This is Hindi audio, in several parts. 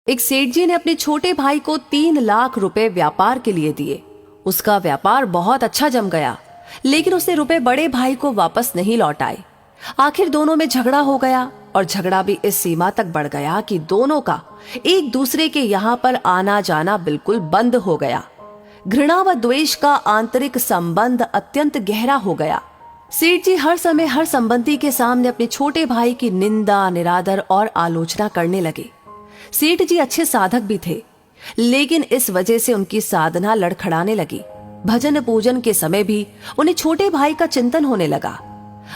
एक सेठ जी ने अपने छोटे भाई को 3 लाख रुपए व्यापार के लिए दिए। उसका व्यापार बहुत अच्छा जम गया, लेकिन उसने रुपए बड़े भाई को वापस नहीं लौटाए। आखिर दोनों में झगड़ा हो गया और झगड़ा भी इस सीमा तक बढ़ गया कि दोनों का एक दूसरे के यहाँ पर आना जाना बिल्कुल बंद हो गया। घृणा व द्वेष का आंतरिक संबंध अत्यंत गहरा हो गया। सेठ जी हर समय हर संबंधी के सामने अपने छोटे भाई की निंदा, निरादर और आलोचना करने लगे। सेठ जी अच्छे साधक भी थे, लेकिन इस वजह से उनकी साधना लड़खड़ाने लगी। भजन पूजन के समय भी उन्हें छोटे भाई का चिंतन होने लगा।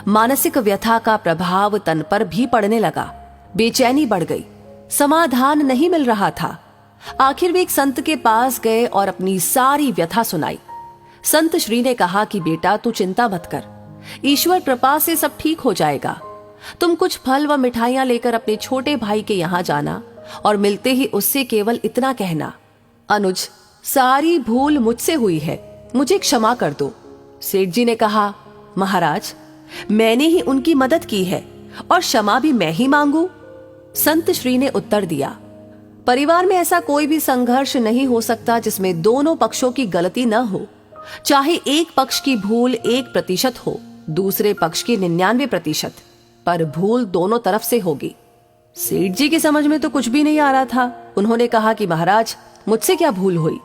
मानसिक व्यथा का प्रभाव तन पर भी पड़ने लगा। बेचैनी बढ़ गई, समाधान नहीं मिल रहा था। आखिर वे एक संत के पास गए और अपनी सारी व्यथा सुनाई। संत श्री ने कहा कि बेटा, तू चिंता मत कर, ईश्वर कृपा से सब ठीक हो जाएगा। तुम कुछ फल व मिठाइयां लेकर अपने छोटे भाई के यहाँ जाना और मिलते ही उससे केवल इतना कहना, अनुज, सारी भूल मुझसे हुई है, मुझे क्षमा कर दो। सेठ जी ने कहा, महाराज, मैंने ही उनकी मदद की है और क्षमा भी मैं ही मांगू? संत श्री ने उत्तर दिया, परिवार में ऐसा कोई भी संघर्ष नहीं हो सकता जिसमें दोनों पक्षों की गलती न हो। चाहे एक पक्ष की भूल 1% हो, दूसरे पक्ष की 99%, पर भूल दोनों तरफ से होगी। सेठ जी की समझ में तो कुछ भी नहीं आ रहा था। उन्होंने कहा कि महाराज, मुझसे क्या भूल हुई?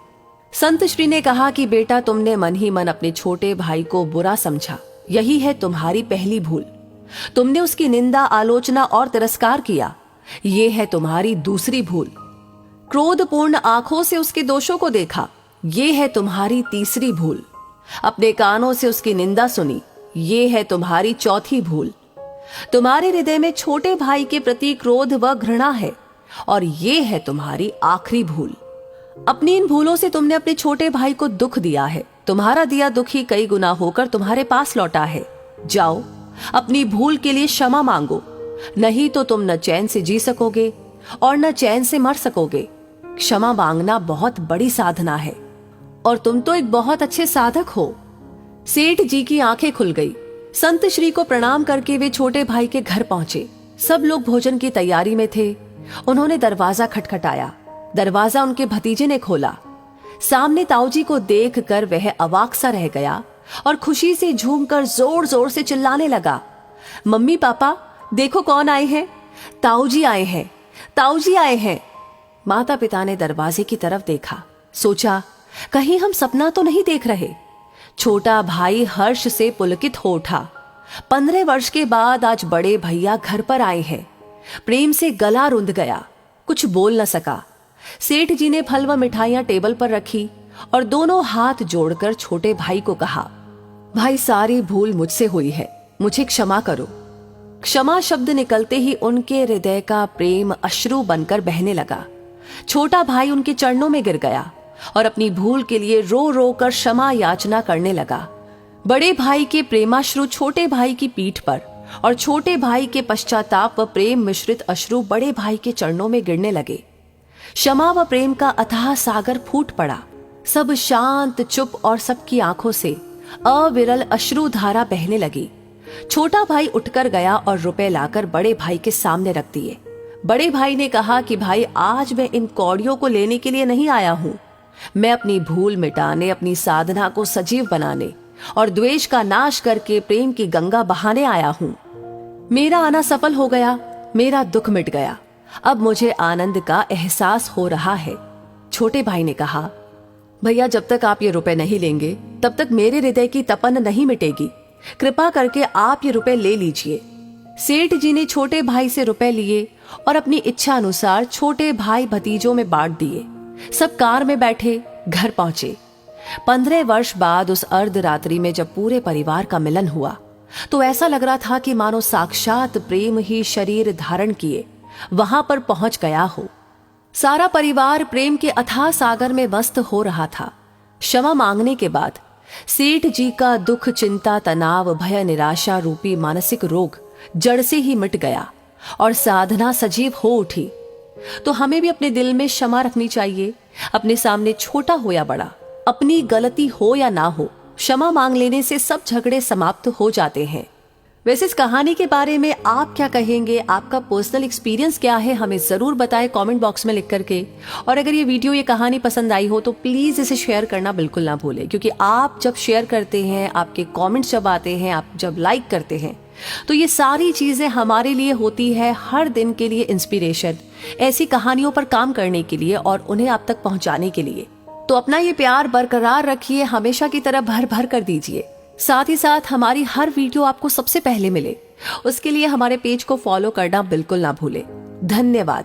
संत श्री ने कहा कि बेटा, तुमने मन ही मन अपने छोटे भाई को बुरा समझा, यही है तुम्हारी पहली भूल। तुमने उसकी निंदा, आलोचना और तिरस्कार किया, यह है तुम्हारी दूसरी भूल। क्रोधपूर्ण आंखों से उसके दोषों को देखा, यह है तुम्हारी तीसरी भूल। अपने कानों से उसकी निंदा सुनी, यह है तुम्हारी चौथी भूल। तुम्हारे हृदय में छोटे भाई के प्रति क्रोध व घृणा है और ये है तुम्हारी आखिरी भूल। अपनी इन भूलों से तुमने अपने छोटे भाई को दुख दिया है। तुम्हारा दिया दुख ही कई गुना होकर तुम्हारे पास लौटा है। जाओ, अपनी भूल के लिए क्षमा मांगो, नहीं तो तुम न चैन से जी सकोगे और न चैन से मर सकोगे। क्षमा मांगना बहुत बड़ी साधना है और तुम तो एक बहुत अच्छे साधक हो। सेठ जी की आंखें खुल गई। संत श्री को प्रणाम करके वे छोटे भाई के घर पहुंचे। सब लोग भोजन की तैयारी में थे। उन्होंने दरवाजा खटखटाया। दरवाजा उनके भतीजे ने खोला। सामने ताऊजी को देखकर वह अवाक सा रह गया और खुशी से झूमकर जोर जोर से चिल्लाने लगा, मम्मी पापा, देखो कौन आए हैं, ताऊजी आए हैं, ताऊजी आए हैं। माता पिता ने दरवाजे की तरफ देखा, सोचा कहीं हम सपना तो नहीं देख रहे। छोटा भाई हर्ष से पुलकित हो उठा। 15 वर्ष के बाद आज बड़े भैया घर पर आए हैं। प्रेम से गला रुंध गया, कुछ बोल न सका। सेठ जी ने फल व मिठाइयां टेबल पर रखी और दोनों हाथ जोड़कर छोटे भाई को कहा, भाई, सारी भूल मुझसे हुई है, मुझे क्षमा करो। क्षमा शब्द निकलते ही उनके हृदय का प्रेम अश्रु बनकर बहने लगा। छोटा भाई उनके चरणों में गिर गया और अपनी भूल के लिए रो रो कर क्षमा याचना करने लगा। बड़े भाई के प्रेमाश्रु छोटे भाई की पीठ पर और छोटे भाई के पश्चाताप व प्रेम मिश्रित अश्रु बड़े भाई के चरणों में गिरने लगे। क्षमा व प्रेम का अथाह सागर फूट पड़ा। सब शांत, चुप और सबकी आंखों से अविरल अश्रु धारा बहने लगी। छोटा भाई उठकर गया और रुपए लाकर बड़े भाई के सामने रख दिए। बड़े भाई ने कहा कि भाई, आज मैं इन कौड़ियों को लेने के लिए नहीं आया हूं। मैं अपनी भूल मिटाने, अपनी साधना को सजीव बनाने और द्वेष का नाश करके प्रेम की गंगा बहाने आया हूं। मेरा आना सफल हो गया, मेरा दुख मिट गया। अब मुझे आनंद का एहसास हो रहा है। छोटे भाई ने कहा, भैया, जब तक आप ये रुपए नहीं लेंगे तब तक मेरे हृदय की तपन नहीं मिटेगी। कृपा करके आप ये रुपए ले लीजिए। सेठ जी ने छोटे भाई से रुपए लिए और अपनी इच्छा अनुसार छोटे भाई भतीजों में बांट दिए। सब कार में बैठे घर पहुंचे। 15 वर्ष बाद उस अर्धरात्रि में जब पूरे परिवार का मिलन हुआ तो ऐसा लग रहा था कि मानो साक्षात प्रेम ही शरीर धारण किए वहां पर पहुंच गया हो। सारा परिवार प्रेम के अथाह सागर में मस्त हो रहा था। क्षमा मांगने के बाद सेठ जी का दुख, चिंता, तनाव, भय, निराशा रूपी मानसिक रोग जड़ से ही मिट गया और साधना सजीव हो उठी। तो हमें भी अपने दिल में क्षमा रखनी चाहिए। अपने सामने छोटा हो या बड़ा, अपनी गलती हो या ना हो, क्षमा मांग लेने से सब झगड़े समाप्त हो जाते हैं। वैसे इस कहानी के बारे में आप क्या कहेंगे, आपका पर्सनल एक्सपीरियंस क्या है, हमें जरूर बताएं कमेंट बॉक्स में लिख करके। और अगर ये वीडियो, ये कहानी पसंद आई हो तो प्लीज इसे शेयर करना बिल्कुल ना भूलें, क्योंकि आप जब शेयर करते हैं, आपके कमेंट्स जब आते हैं, आप जब लाइक करते हैं, तो ये सारी चीजें हमारे लिए होती है हर दिन के लिए इंस्पिरेशन, ऐसी कहानियों पर काम करने के लिए और उन्हें आप तक पहुंचाने के लिए। तो अपना ये प्यार बरकरार रखिए, हमेशा की तरह भर भर कर दीजिए। साथ ही साथ हमारी हर वीडियो आपको सबसे पहले मिले, उसके लिए हमारे पेज को फॉलो करना बिल्कुल ना भूलें। धन्यवाद।